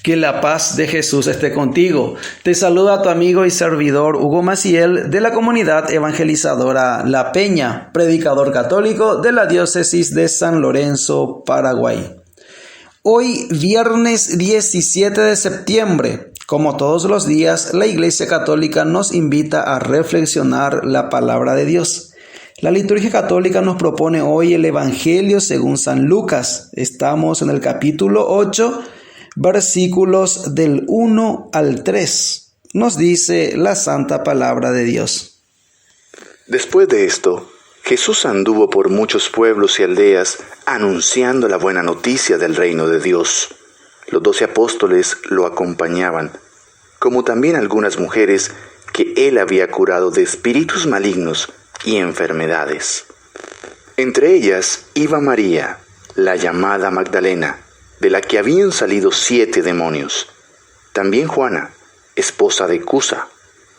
Que la paz de Jesús esté contigo. Te saluda tu amigo y servidor Hugo Maciel de la comunidad evangelizadora La Peña, predicador católico de la diócesis de San Lorenzo, Paraguay. Hoy, viernes 17 de septiembre, como todos los días, la Iglesia Católica nos invita a reflexionar la palabra de Dios. La liturgia católica nos propone hoy el Evangelio según San Lucas. Estamos en el capítulo 8, versículos del 1 al 3. Nos dice la santa palabra de Dios. Después de esto, Jesús anduvo por muchos pueblos y aldeas, anunciando la buena noticia del reino de Dios. Los 12 apóstoles lo acompañaban, como también algunas mujeres que él había curado de espíritus malignos y enfermedades. Entre ellas iba María, la llamada Magdalena, de la que habían salido 7 demonios. También Juana, esposa de Cusa,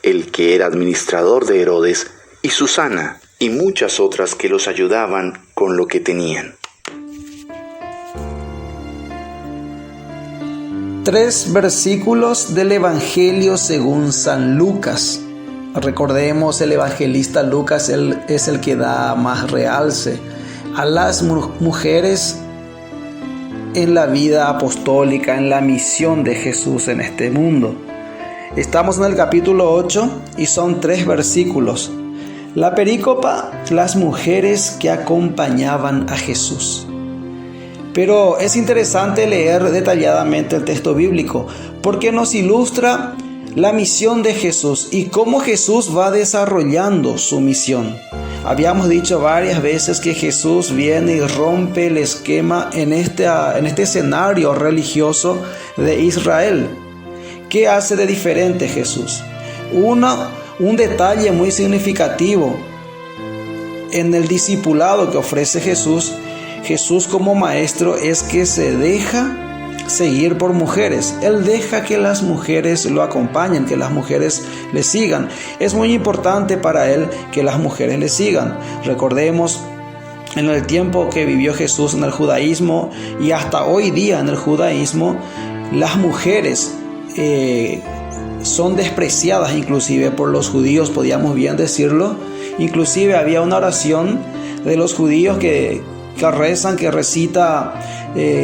el que era administrador de Herodes, y Susana, y muchas otras que los ayudaban con lo que tenían. 3 versículos del Evangelio según San Lucas. Recordemos, el evangelista Lucas es el que da más realce a las mujeres en la vida apostólica, en la misión de Jesús en este mundo. Estamos en el capítulo 8 y son 3 versículos. La perícopa, las mujeres que acompañaban a Jesús. Pero es interesante leer detalladamente el texto bíblico porque nos ilustra la misión de Jesús y cómo Jesús va desarrollando su misión. Habíamos dicho varias veces que Jesús viene y rompe el esquema en este escenario religioso de Israel. ¿Qué hace de diferente Jesús? Un detalle muy significativo en el discipulado que ofrece Jesús como maestro es que se deja seguir por mujeres. Él deja que las mujeres lo acompañen, que las mujeres le sigan. Es muy importante para él que las mujeres le sigan. Recordemos, en el tiempo que vivió Jesús en el judaísmo y hasta hoy día en el judaísmo, las mujeres son despreciadas inclusive por los judíos, podríamos bien decirlo. Inclusive había una oración de los judíos que rezan, que recita: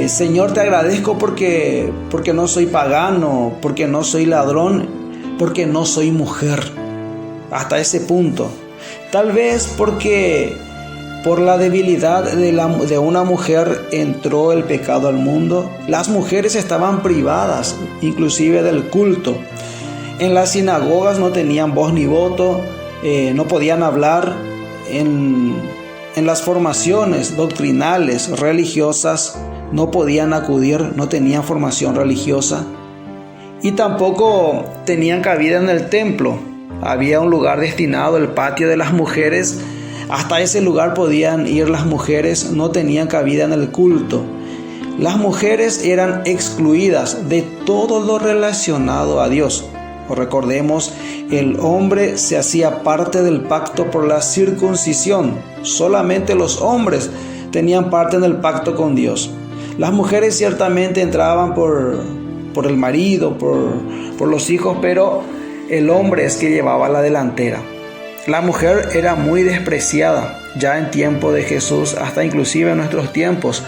Señor, te agradezco porque no soy pagano, porque no soy ladrón, porque no soy mujer. Hasta ese punto. Tal vez porque por la debilidad de una mujer entró el pecado al mundo. Las mujeres estaban privadas inclusive del culto. En las sinagogas no tenían voz ni voto, no podían hablar. En las formaciones doctrinales, religiosas, no podían acudir, no tenían formación religiosa y tampoco tenían cabida en el templo. Había un lugar destinado, el patio de las mujeres. Hasta ese lugar podían ir las mujeres, no tenían cabida en el culto. Las mujeres eran excluidas de todo lo relacionado a Dios. Recordemos, el hombre se hacía parte del pacto por la circuncisión. Solamente los hombres tenían parte en el pacto con Dios. Las mujeres ciertamente entraban por el marido, por los hijos, pero el hombre es que llevaba la delantera. La mujer era muy despreciada ya en tiempo de Jesús, hasta inclusive en nuestros tiempos,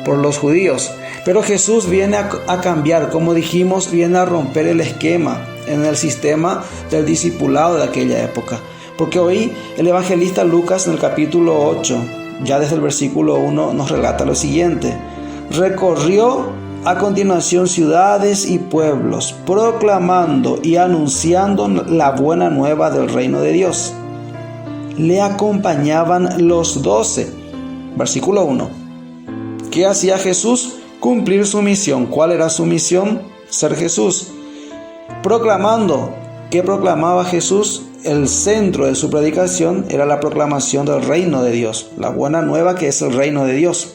por los judíos. Pero Jesús viene a cambiar, como dijimos, viene a romper el esquema en el sistema del discipulado de aquella época. Porque hoy el evangelista Lucas en el capítulo 8, ya desde el versículo 1, nos relata lo siguiente: recorrió a continuación ciudades y pueblos, proclamando y anunciando la buena nueva del reino de Dios. Le acompañaban los 12. Versículo 1. ¿Qué hacía Jesús? Cumplir su misión. ¿Cuál era su misión? Ser Jesús. Proclamando. ¿Qué proclamaba Jesús? El centro de su predicación era la proclamación del reino de Dios, la buena nueva que es el reino de Dios.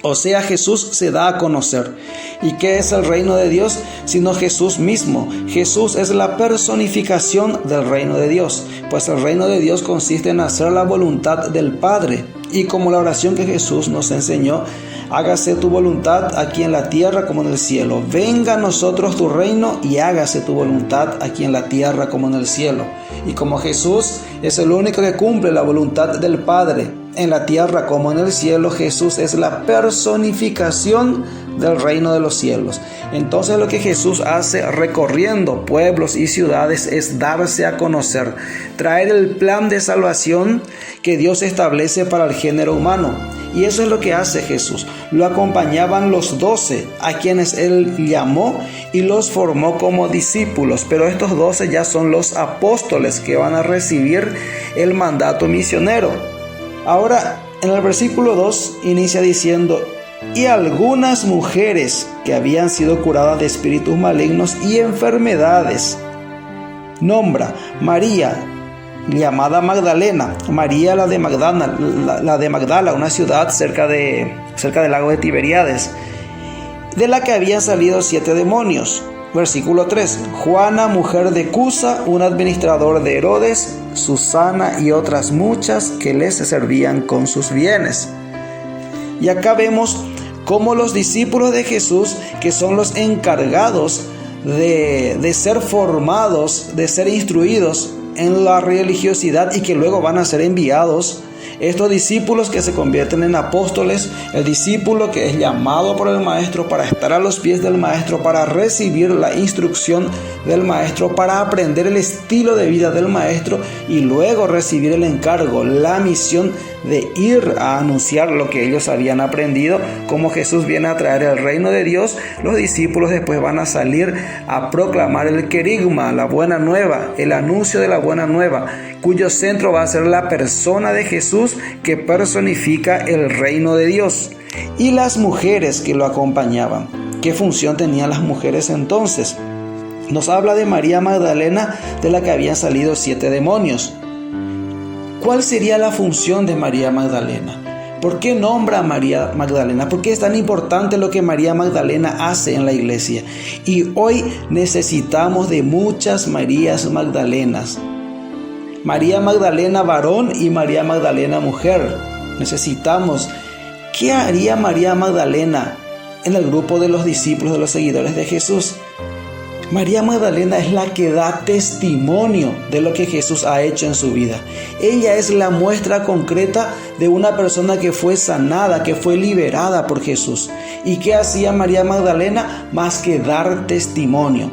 O sea, Jesús se da a conocer. ¿Y qué es el reino de Dios? Sino Jesús mismo. Jesús es la personificación del reino de Dios. Pues el reino de Dios consiste en hacer la voluntad del Padre. Y como la oración que Jesús nos enseñó, hágase tu voluntad aquí en la tierra como en el cielo. Venga a nosotros tu reino y hágase tu voluntad aquí en la tierra como en el cielo. Y como Jesús es el único que cumple la voluntad del Padre en la tierra como en el cielo, Jesús es la personificación del reino de los cielos. Entonces lo que Jesús hace recorriendo pueblos y ciudades es darse a conocer, traer el plan de salvación que Dios establece para el género humano. Y eso es lo que hace Jesús. Lo acompañaban los 12, a quienes Él llamó y los formó como discípulos. Pero estos 12 ya son los apóstoles que van a recibir el mandato misionero. Ahora, en el versículo 2 inicia diciendo: y algunas mujeres que habían sido curadas de espíritus malignos y enfermedades. Nombra María, llamada Magdalena, María la de Magdala, una ciudad cerca del lago de Tiberíades, de la que habían salido 7 demonios. Versículo 3, Juana, mujer de Cusa, un administrador de Herodes, Susana y otras muchas que les servían con sus bienes. Y acá vemos cómo los discípulos de Jesús, que son los encargados de ser formados, de ser instruidos en la religiosidad y que luego van a ser enviados, estos discípulos que se convierten en apóstoles, el discípulo que es llamado por el maestro para estar a los pies del maestro, para recibir la instrucción del maestro, para aprender el estilo de vida del maestro y luego recibir el encargo, la misión de ir a anunciar lo que ellos habían aprendido. Como Jesús viene a traer el reino de Dios, los discípulos después van a salir a proclamar el querigma, la buena nueva, el anuncio de la buena nueva, cuyo centro va a ser la persona de Jesús, que personifica el reino de Dios. Y las mujeres que lo acompañaban, ¿qué función tenían las mujeres entonces? Nos habla de María Magdalena, de la que habían salido 7 demonios. ¿Cuál sería la función de María Magdalena? ¿Por qué nombra a María Magdalena? ¿Por qué es tan importante lo que María Magdalena hace en la iglesia? Y hoy necesitamos de muchas Marías Magdalenas. María Magdalena varón y María Magdalena mujer. Necesitamos. ¿Qué haría María Magdalena en el grupo de los discípulos, de los seguidores de Jesús? María Magdalena es la que da testimonio de lo que Jesús ha hecho en su vida. Ella es la muestra concreta de una persona que fue sanada, que fue liberada por Jesús. ¿Y qué hacía María Magdalena? Más que dar testimonio.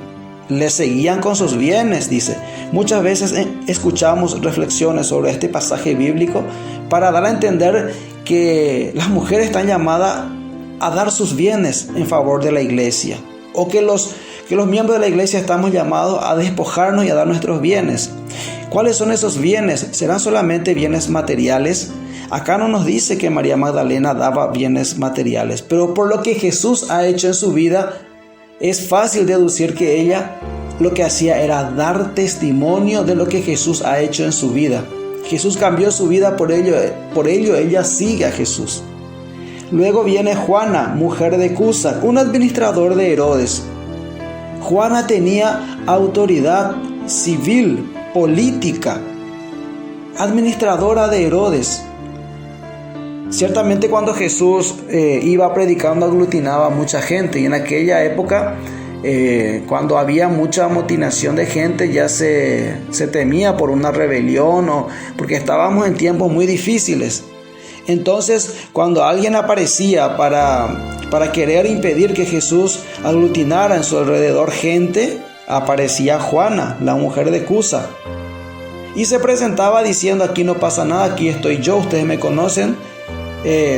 Le seguían con sus bienes, dice. Muchas veces escuchamos reflexiones sobre este pasaje bíblico para dar a entender que las mujeres están llamadas a dar sus bienes en favor de la iglesia, o que los miembros de la iglesia estamos llamados a despojarnos y a dar nuestros bienes. ¿Cuáles son esos bienes? ¿Serán solamente bienes materiales? Acá no nos dice que María Magdalena daba bienes materiales, pero por lo que Jesús ha hecho en su vida, es fácil deducir que ella lo que hacía era dar testimonio de lo que Jesús ha hecho en su vida. Jesús cambió su vida, por ello ella sigue a Jesús. Luego viene Juana, mujer de Cusa, un administrador de Herodes. Juana tenía autoridad civil, política, administradora de Herodes. Ciertamente cuando Jesús iba predicando aglutinaba a mucha gente, y en aquella época cuando había mucha amotinación de gente ya se temía por una rebelión o porque estábamos en tiempos muy difíciles. Entonces cuando alguien aparecía para querer impedir que Jesús aglutinara en su alrededor gente, aparecía Juana, la mujer de Cusa, y se presentaba diciendo: aquí no pasa nada, aquí estoy yo, ustedes me conocen,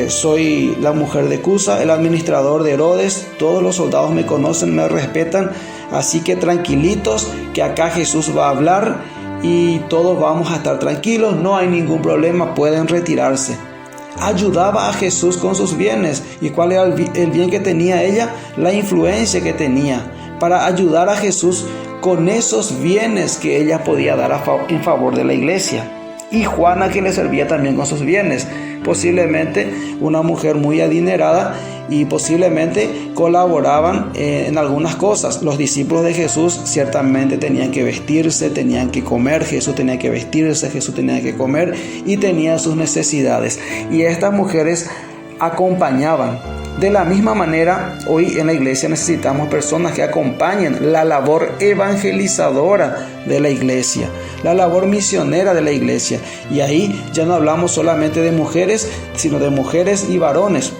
soy la mujer de Cusa, el administrador de Herodes, todos los soldados me conocen, me respetan, así que tranquilitos que acá Jesús va a hablar y todos vamos a estar tranquilos, no hay ningún problema, pueden retirarse. Ayudaba a Jesús con sus bienes. ¿Y cuál era el bien que tenía ella? La influencia que tenía para ayudar a Jesús con esos bienes que ella podía dar en favor de la iglesia. Y Juana, que le servía también con sus bienes, posiblemente una mujer muy adinerada, y posiblemente colaboraban en algunas cosas. Los discípulos de Jesús ciertamente tenían que vestirse, tenían que comer, Jesús tenía que vestirse, Jesús tenía que comer y tenía sus necesidades. Y estas mujeres acompañaban De la misma manera, hoy en la iglesia necesitamos personas que acompañen la labor evangelizadora de la iglesia, la labor misionera de la iglesia. Y ahí ya no hablamos solamente de mujeres, sino de mujeres y varones,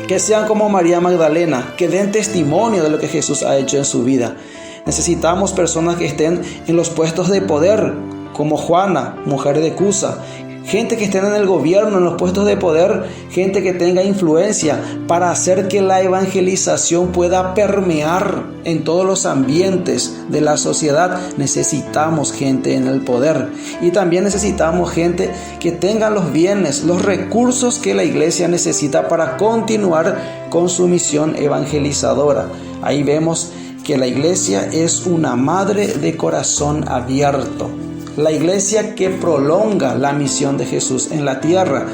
que sean como María Magdalena, que den testimonio de lo que Jesús ha hecho en su vida. Necesitamos personas que estén en los puestos de poder, como Juana, mujer de Cusa. Gente que estén en el gobierno, en los puestos de poder, gente que tenga influencia para hacer que la evangelización pueda permear en todos los ambientes de la sociedad. Necesitamos gente en el poder y también necesitamos gente que tenga los bienes, los recursos que la iglesia necesita para continuar con su misión evangelizadora. Ahí vemos que la iglesia es una madre de corazón abierto. La iglesia que prolonga la misión de Jesús en la tierra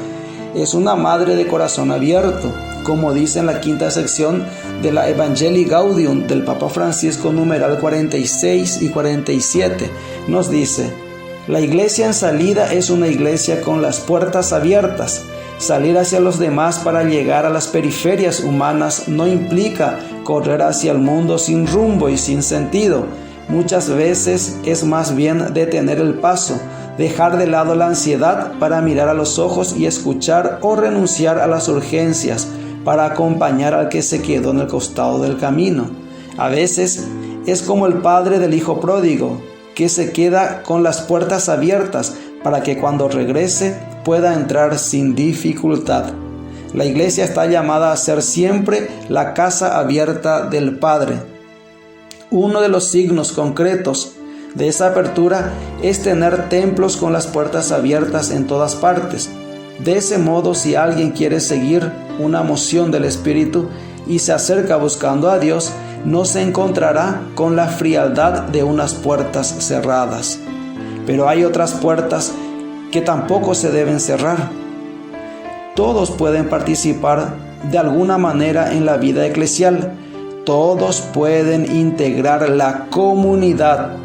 es una madre de corazón abierto, como dice en la quinta sección de la Evangelii Gaudium del Papa Francisco, numeral 46 y 47. Nos dice: la iglesia en salida es una iglesia con las puertas abiertas. Salir hacia los demás para llegar a las periferias humanas no implica correr hacia el mundo sin rumbo y sin sentido. Muchas veces es más bien detener el paso, dejar de lado la ansiedad para mirar a los ojos y escuchar, o renunciar a las urgencias para acompañar al que se quedó en el costado del camino. A veces es como el padre del hijo pródigo, que se queda con las puertas abiertas para que cuando regrese pueda entrar sin dificultad. La iglesia está llamada a ser siempre la casa abierta del Padre. Uno de los signos concretos de esa apertura es tener templos con las puertas abiertas en todas partes. De ese modo, si alguien quiere seguir una moción del Espíritu y se acerca buscando a Dios, no se encontrará con la frialdad de unas puertas cerradas. Pero hay otras puertas que tampoco se deben cerrar. Todos pueden participar de alguna manera en la vida eclesial. Todos pueden integrar la comunidad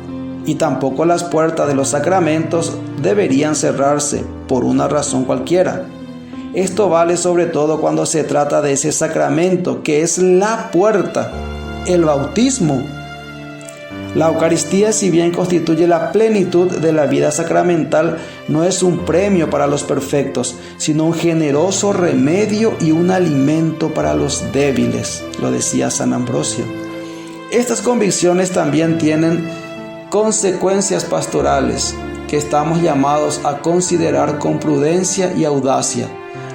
y tampoco las puertas de los sacramentos deberían cerrarse por una razón cualquiera. Esto vale sobre todo cuando se trata de ese sacramento que es la puerta, el bautismo. La Eucaristía, si bien constituye la plenitud de la vida sacramental, no es un premio para los perfectos, sino un generoso remedio y un alimento para los débiles, lo decía San Ambrosio. Estas convicciones también tienen consecuencias pastorales que estamos llamados a considerar con prudencia y audacia.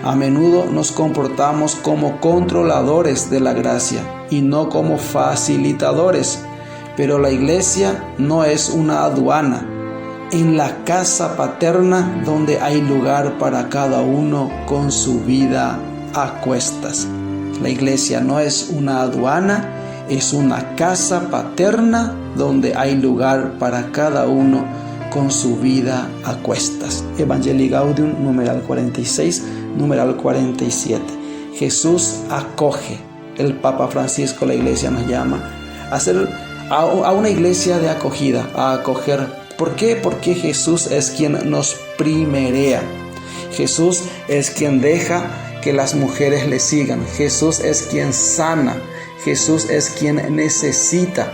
A menudo nos comportamos como controladores de la gracia y no como facilitadores. Pero la iglesia no es una aduana. En la casa paterna donde hay lugar para cada uno con su vida a cuestas. La iglesia no es una aduana, es una casa paterna donde hay lugar para cada uno con su vida a cuestas. Evangelii Gaudium, numeral 46, numeral 47. Jesús acoge. El Papa Francisco, la iglesia nos llama a una iglesia de acogida, a acoger. ¿Por qué? Porque Jesús es quien nos primerea. Jesús es quien deja que las mujeres le sigan. Jesús es quien sana. Jesús es quien necesita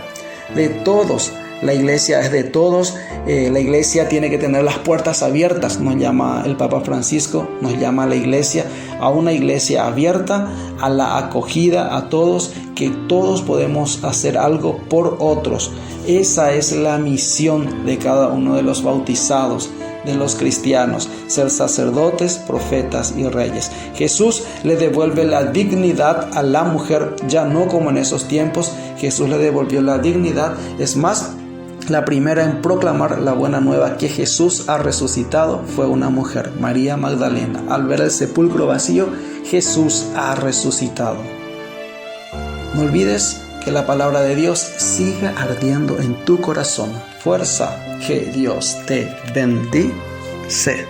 de todos. La iglesia es de todos. La iglesia tiene que tener las puertas abiertas. Nos llama el Papa Francisco, nos llama a la iglesia, a una iglesia abierta, a la acogida a todos, que todos podemos hacer algo por otros. Esa es la misión de cada uno de los bautizados, de los cristianos, ser sacerdotes, profetas y reyes. Jesús le devuelve la dignidad a la mujer, ya no como en esos tiempos. Jesús le devolvió la dignidad. Es más, la primera en proclamar la buena nueva que Jesús ha resucitado fue una mujer, María Magdalena. Al ver el sepulcro vacío, Jesús ha resucitado. No olvides que la palabra de Dios siga ardiendo en tu corazón. Fuerza, que Dios te bendice.